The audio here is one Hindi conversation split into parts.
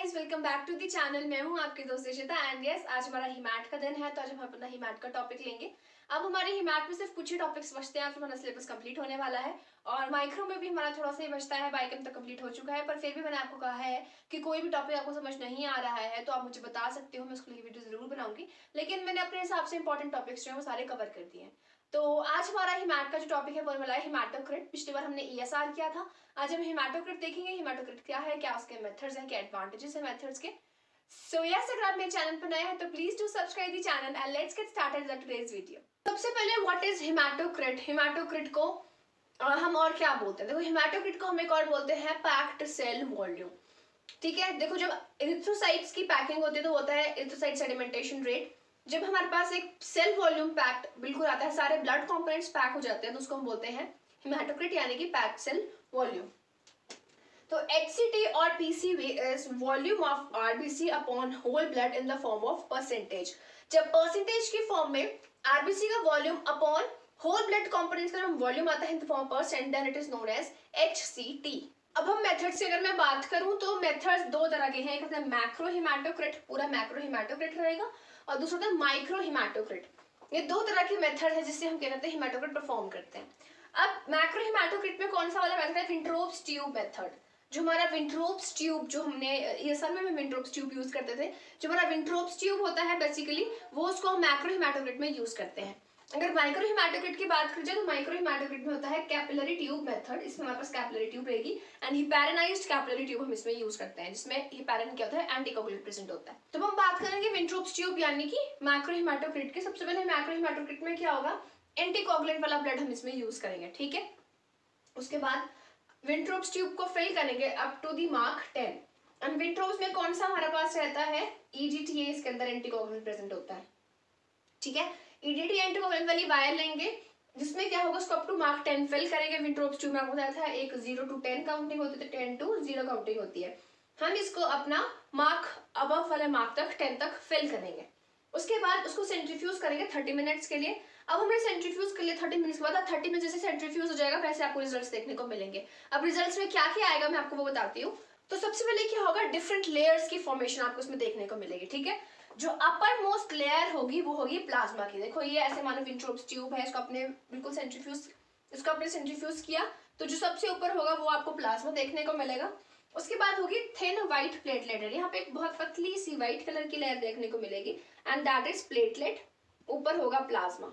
Guys, welcome back to the channel. मैं हूं आपकी दोस्त इशिता एंड यस, आज हमारा हिमैट का दिन है। तो आज हम अपना हिमैट का टॉपिक लेंगे। अब हमारे हिमैट में सिर्फ कुछ ही टॉपिक्स बचते हैं, फिर हमारा सिलेबस कंप्लीट होने वाला है। और माइक्रो में भी हमारा थोड़ा सा ही बचता है, बाइकम तक कंप्लीट हो चुका है। पर फिर भी मैंने आपको कहा है कि कोई भी टॉपिक आपको समझ नहीं आ रहा है तो आप मुझे बता सकते हो, मैं उसके लिए वीडियो जरूर बनाऊंगी। लेकिन मैंने अपने हिसाब से इंपॉर्टेंट टॉपिक्स जो है वो सारे कवर कर दिए हैं। तो आज हमारा हिमैट का जो टॉपिक है वो वाला है हिमैटोक्रिट। पिछली बार हमने ईएसआर किया था, आज हम हिमैटोक्रिट देखेंगे। हिमैटोक्रिट क्या है, क्या उसके मेथड्स हैं, क्या एडवांटेजेस हैं मेथड्स के। सो यस, अगर आप मेरे चैनल पर नए हैं तो please do subscribe the channel and let's get started with today's video. सबसे पहले व्हाट इज हिमैटोक्रिट। हिमैटोक्रिट को हम और क्या बोलते हैं, देखो हिमैटोक्रिट को हम एक और बोलते हैं पैक्ड सेल वॉल्यूम। ठीक है, देखो जब एरिथ्रोसाइट्स की पैकिंग होती है तो होता है एरिथ्रोसाइट सेडिमेंटेशन रेट। जब हमारे पास एक सेल वॉल्यूम पैक्ड बिल्कुल आता है, सारे ब्लड कंपोनेंट्स पैक हो जाते हैं, तो उसको हम बोलते हैं हिमैटोक्रिट यानी कि पैक्ड सेल वॉल्यूम। तो HCT और PCV is volume of RBC upon whole blood in the form of percentage. जब परसेंटेज की फॉर्म में RBC का volume upon whole blood components का वॉल्यूम आता है in the form of percent, then it is known as HCT। अब हम मेथड्स की अगर मैं बात करूं तो मेथड्स दो तरह के हैं। एक होता है मैक्रो हिमैटोक्रिट, पूरा मैक्रो हिमैटोक्रिट रहेगा, और दूसरा होता है माइक्रो हिमैटोक्रिट। ये दो तरह की मेथड है जिससे हम क्या करते हैं, हिमैटोक्रिट परफॉर्म करते हैं। अब मैक्रो हिमैटोक्रिट में कौन सा वाला मेथड है, विंट्रोप्स ट्यूब मेथड। जो हमारा विंट्रोप्स ट्यूब, जो हमने ईएसआर में विंट्रोप्स ट्यूब यूज करते थे, जो हमारा विंट्रोप्स ट्यूब होता है बेसिकली वो उसको हम मैक्रो हिमैटोक्रिट में यूज करते हैं। अगर माइक्रो हिमैटोक्रिट की बात करें तो माइक्रो हिमैटोक्रिट में होता है कैपिलरी ट्यूब मेथड। इसमें हमारे पास कैपिलरी ट्यूब रहेगी एंड हिपैरेनाइज्ड कैपिलरी ट्यूब हम इसमें यूज करते हैं, जिसमें हिपैरन क्या होता है, एंटीकोगुलेंट प्रेजेंट होता है। तो हम बात करेंगे विंट्रोप्स ट्यूब यानी कि मैक्रो हिमैटोक्रिट की। सबसे पहले मैक्रो हिमैटोक्रिट में क्या होगा, एंटीकोगुलेंट वाला ब्लड हम इसमें यूज करेंगे। ठीक है, उसके बाद विंट्रोप्स ट्यूब को फिल करेंगे up to the mark 10। And Wintrobe's में कौन सा हमारे पास रहता है, EDTA, इसके अंदर एंटीकोगुलेंट प्रेजेंट होता है। ठीक है, EDTA एंटीकोगुलेंट वाली वायर लेंगे जिसमें क्या होगा, उसको अप टू मार्क 10 फिल करेंगे। विंट्रोप्स ट्यूब में आपको बताया था एक 0 to 10 काउंटिंग होती है, 10 to 0 काउंटिंग होती है। हम इसको अपना मार्क अबव वाले मार्क तक 10 तक फिल करेंगे। उसके बाद उसको सेंट्रीफ्यूज करेंगे 30 मिनट्स के लिए। अब हमने सेंट्रीफ्यूज कर लिया 30 मिनट्स के बाद, 30 मिनट जैसे सेंट्रीफ्यूज हो जाएगा वैसे आपको रिजल्ट्स देखने को मिलेंगे। अब रिजल्ट्स में क्या क्या आएगा मैं आपको वो बताती हूँ। तो सबसे पहले क्या होगा, डिफरेंट लेयर्स की फॉर्मेशन आपको इसमें देखने को मिलेगी। ठीक है, जो अपर मोस्ट लेयर होगी वो होगी प्लाज्मा की। देखो ये ऐसे मानो विंट्रोप्स ट्यूब है, इसको आपने बिल्कुल सेंट्रीफ्यूज किया तो जो सबसे ऊपर होगा वो आपको प्लाज्मा देखने को मिलेगा। उसके बाद होगी थिन व्हाइट प्लेटलेट, यहाँ पे एक बहुत पतली सी व्हाइट कलर की लेयर देखने को मिलेगी एंड दैट इज प्लेटलेट। ऊपर होगा प्लाज्मा,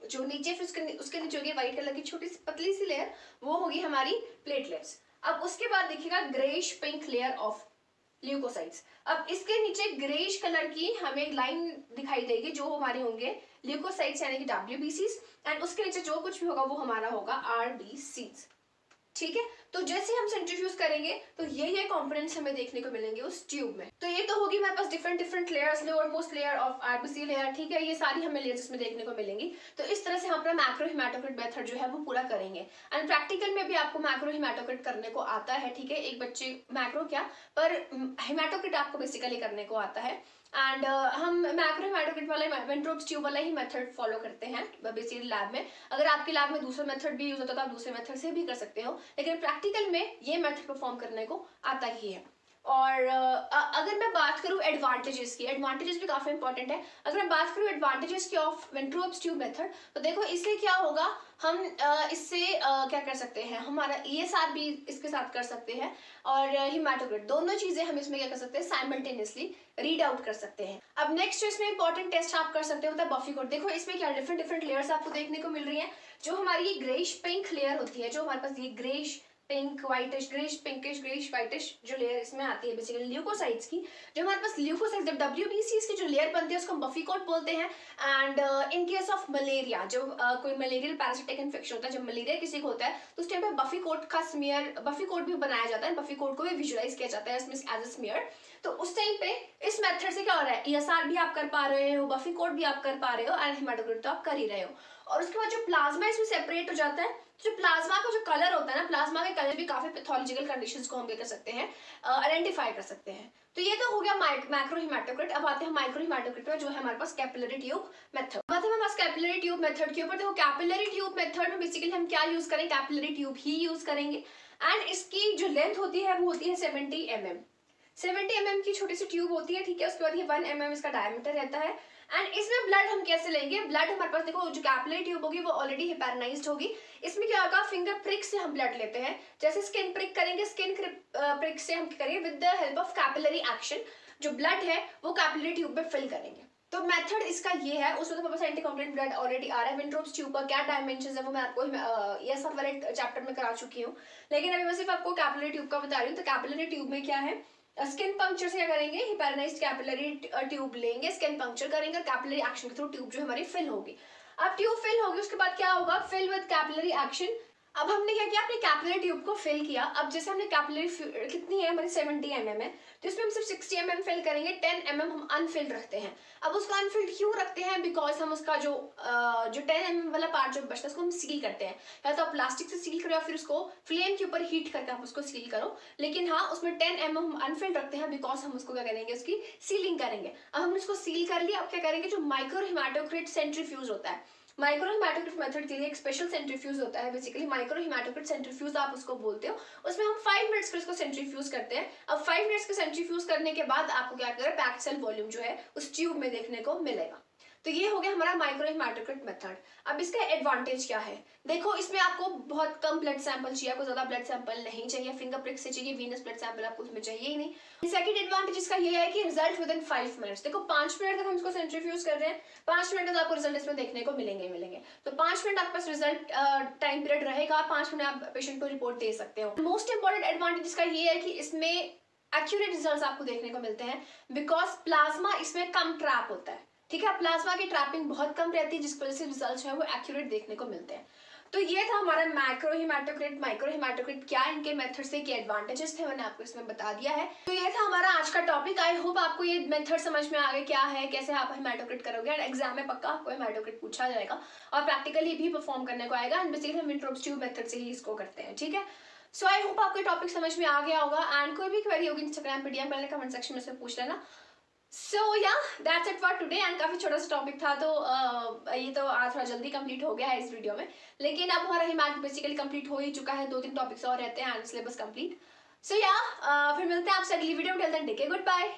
जो नीचे फिर उसके नीचे होगी व्हाइट कलर की छोटी सी पतली सी लेयर, वो होगी हमारी प्लेटलेट्स। अब उसके बाद देखिएगा greyish pink layer of leucocytes. अब इसके नीचे ग्रेइश कलर की हमें लाइन दिखाई देगी जो हमारे होंगे ल्यूकोसाइट्स यानी कि WBCs, एंड उसके नीचे जो कुछ भी होगा वो हमारा होगा RBCs। ठीक है, तो जैसे हम सेंट्रीफ्यूज करेंगे तो ये कंपोनेंट्स हमें देखने को मिलेंगे उस ट्यूब में। तो ये तो होगी हमारे पास different layers, lower most layer of RBC layer. ठीक है, ये सारी हमें लेयर्स इसमें देखने को मिलेंगी। तो इस तरह से हम अपना मैक्रो हिमैटोक्रिट मेथड जो है वो पूरा करेंगे। एंड प्रैक्टिकल में भी आपको मैक्रो हिमैटोक्रिट करने को आता है। ठीक है, एक बच्चे मैक्रो क्या पर हिमैटोक्रिट आपको बेसिकली करने को आता है। एंड हम मैक्रो हिमैटोक्रिट वाला विंट्रोप्स ट्यूब वाला ही मेथड फॉलो करते हैं बेसिकली लैब में। अगर आपकी लैब में दूसरा मेथड भी यूज होता है तो आप दूसरे मेथड से भी कर सकते हो, लेकिन प्रैक्टिकल में ये मेथड परफॉर्म करने को आता ही है। और अगर मैं बात करूं एडवांटेजेस की, एडवांटेजेस भी काफी इंपॉर्टेंट है। अगर मैं बात करूं एडवांटेजेस की ऑफ विंट्रोप्स ट्यूब मेथड, तो देखो इससे क्या होगा, हम इससे क्या कर सकते हैं, हमारा ESR भी इसके साथ कर सकते हैं और हिमैटोक्रिट, दोनों चीजें हम इसमें क्या कर सकते हैं, साइमल्टेनियसली रीड आउट कर सकते हैं। अब नेक्स्ट जो इसमें इंपॉर्टेंट टेस्ट आप कर सकते हो होता है बफी कोट। देखो इसमें क्या डिफरेंट लेयर्स आपको देखने को मिल रही है। जो हमारी ग्रेइश पिंक लेयर होती है, जो हमारे पास ये greyish pink whitish, greyish pinkish greyish whitish जो लेयर इसमें आती है बेसिकली ल्यूकोसाइट्स की, जो हमारे पास ल्यूकोसाइट्स जब WBCs की जो लेयर बनती है उसको हम बफी कोट बोलते हैं। And in case of malaria, जब कोई मलेरियल पैरासिटिक इन्फेक्शन होता है, जब मलेरिया किसी को होता है तो उस टाइम पे बफी कोट का स्मीयर, बफी कोट भी बनाया जाता है, बफी कोट को भी विजुअलाइज किया जाता है इसमें एज अ स्मीयर। तो उस टाइम पे इस मेथड से क्या हो रहा है, ESR भी आप कर पा रहे हो, बफी कोट भी आप कर पा रहे हो एंड हिमैटोक्रिट तो आप कर ही रहे हो। और उसके बाद जो प्लाज्मा इसमें सेपरेट हो जाता है, जो प्लाज्मा का जो कलर होता है ना, प्लाज्मा के कलर भी काफी पैथोलॉजिकल कंडीशंस को हम क्या कर सकते हैं, आइडेंटिफाई कर सकते हैं। तो ये तो हो गया मैक्रो हिमैटोक्रिट। अब आते हैं माइक्रो हिमैटोक्रिट में, जो है हमारे पास कैपिलरी ट्यूब मेथड। अब आते हैं हमारे पास कैपिलरी ट्यूब मेथड के ऊपर। देखो कैपिलरी ट्यूब मेथड में बेसिकली हम क्या यूज करेंगे, कैपिलरी ट्यूब ही यूज करेंगे। एंड इसकी जो लेंथ होती है वो होती है 70 mm। 70 mm की छोटी सी ट्यूब होती है, ठीक है। उसके बाद ये 1 mm इसका डायमीटर रहता है। एंड इसमें ब्लड हम कैसे लेंगे? ब्लड हमारे पास देखो, जो कैपिलरी ट्यूब होगी वो ऑलरेडी हिपैरनाइज्ड होगी। इसमें क्या होगा, फिंगर प्रिक से हम ब्लड लेते हैं। जैसे स्किन प्रिक करेंगे, स्किन प्रिक से हम करेंगे with the help of capillary action, जो ब्लड है वो कैपिलरी ट्यूब में फिल करेंगे। तो मेथड इसका ये है। उसमें तो एंटीकॉन्गुलेंट ब्लड ऑलरेडी आ रहा है। विंट्रोप्स ट्यूब का क्या डायमेंशन है वो मैं आपको ये सब वाले चैप्टर में करा चुकी हूँ, लेकिन अभी मैं सिर्फ आपको कैपिलरी ट्यूब का बता रही हूँ। तो कैपिलरी ट्यूब में क्या है, स्किन पंक्चर से क्या करेंगे, हिपैरनाइज्ड कैपिलरी ट्यूब लेंगे, स्किन पंक्चर करेंगे और कैपिलरी एक्शन के थ्रू ट्यूब जो हमारी फिल होगी। अब ट्यूब फिल होगी, उसके बाद क्या होगा, फिल विद कैपिलरी एक्शन। अब हमने क्या किया, अपने कैपिलरी ट्यूब को फिल किया। अब जैसे हमने कैपिलरी कितनी है हमारी 70 mm है, तो इसमें हम सिर्फ 60 mm फिल करेंगे, 10 mm हम अनफिल्ड रखते हैं। अब उसको अनफिल्ड क्यों रखते हैं, बिकॉज हम उसका जो 10 mm वाला पार्ट जो बचता है उसको हम सील करते हैं। या तो आप प्लास्टिक से सील करो या फिर उसको फ्लेम के ऊपर हीट करके आप उसको सील करो, लेकिन हाँ उसमें 10 mm हम अनफिल्ड रखते हैं बिकॉज हम उसको क्या करेंगे, उसकी सीलिंग करेंगे। अब हमने उसको सील कर लिया। अब क्या करेंगे, जो माइक्रो हेमाटोक्रिट सेंट्रीफ्यूज होता है, माइक्रो हेमाटोक्रिट मेथड के लिए एक स्पेशल सेंट्रीफ्यूज होता है। बेसिकली माइक्रो हेमाटोक्रिट सेंट्रीफ्यूज आप उसको बोलते हो। उसमें हम 5 मिनट्स फिर उसको सेंट्रीफ्यूज करते हैं। अब 5 मिनट्स के सेंट्रीफ्यूज करने के बाद आपको क्या करेगा, पैक्ड सेल वॉल्यूम जो है उस ट्यूब में देखने को मिलेगा। तो ये हो गया हमारा माइक्रो हेमाटोक्रिट मेथड। अब इसका एडवांटेज क्या है, देखो इसमें आपको बहुत कम ब्लड सैंपल चाहिए, आपको ज्यादा ब्लड सैंपल नहीं चाहिए, फिंगर प्रिक से चाहिए, वीनस ब्लड सैंपल आपको उसमें चाहिए ही नहीं। सेकंड एडवांटेज इसका ये है कि रिजल्ट विद इन 5 मिनट्स। देखो 5 मिनट तक हम इसको सेंट्रीफ्यूज कर रहे हैं, 5 मिनट तक आपको रिजल्ट इसमें देखने को मिलेंगे। तो 5 मिनट आपके पास रिजल्ट टाइम पीरियड रहेगा, 5 मिनट आप पेशेंट को रिपोर्ट दे सकते हो। मोस्ट इंपॉर्टेंट एडवांटेज इसका ये है कि इसमें एक्यूरेट रिजल्ट आपको देखने को मिलते हैं, बिकॉज प्लाज्मा इसमें कम ट्रैप होता है, ठीक है। प्लाज्मा की ट्रैपिंग बहुत कम रहती है, जिसकी वजह से रिजल्ट है वो एक्यूरेट देखने को मिलते हैं। तो ये था हमारा मैक्रो हेमाटोक्रिट, माइक्रो हेमाटोक्रिट, क्या इनके मेथड से क्या एडवांटेजेस थे मैंने आपको इसमें बता दिया है। तो ये था हमारा आज का टॉपिक। आई होप आपको ये मेथड समझ में आ गया क्या है, कैसे आप हेमाटोक्रिट करोगे। एंड एग्जाम में पक्का आपको हेमाटोक्रिट पूछा जाएगा और प्रैक्टिकली भी परफॉर्म करने को आएगा। एंड बेसिकली हम विंट्रोप्स ट्यूब मेथड से ही इसको करते हैं, ठीक है। सो आई होप आपको टॉपिक समझ में आ गया होगा। एंड कोई भी क्वेरी होगी इंस्टाग्राम पे डीएम करने, कमेंट सेक्शन में से पूछ लेना। सो या that's it for today. And काफी छोटा सा टॉपिक था, तो ये तो आज थोड़ा जल्दी कंप्लीट हो गया है इस वीडियो में, लेकिन अब हमारा हिमाट बेसिकली कंप्लीट हो ही चुका है। 2-3 टॉपिक्स और रहते हैं एंड सिलेबस कंप्लीट। सो या फिर मिलते हैं आपसे अगली वीडियो में। Till then take care, good bye.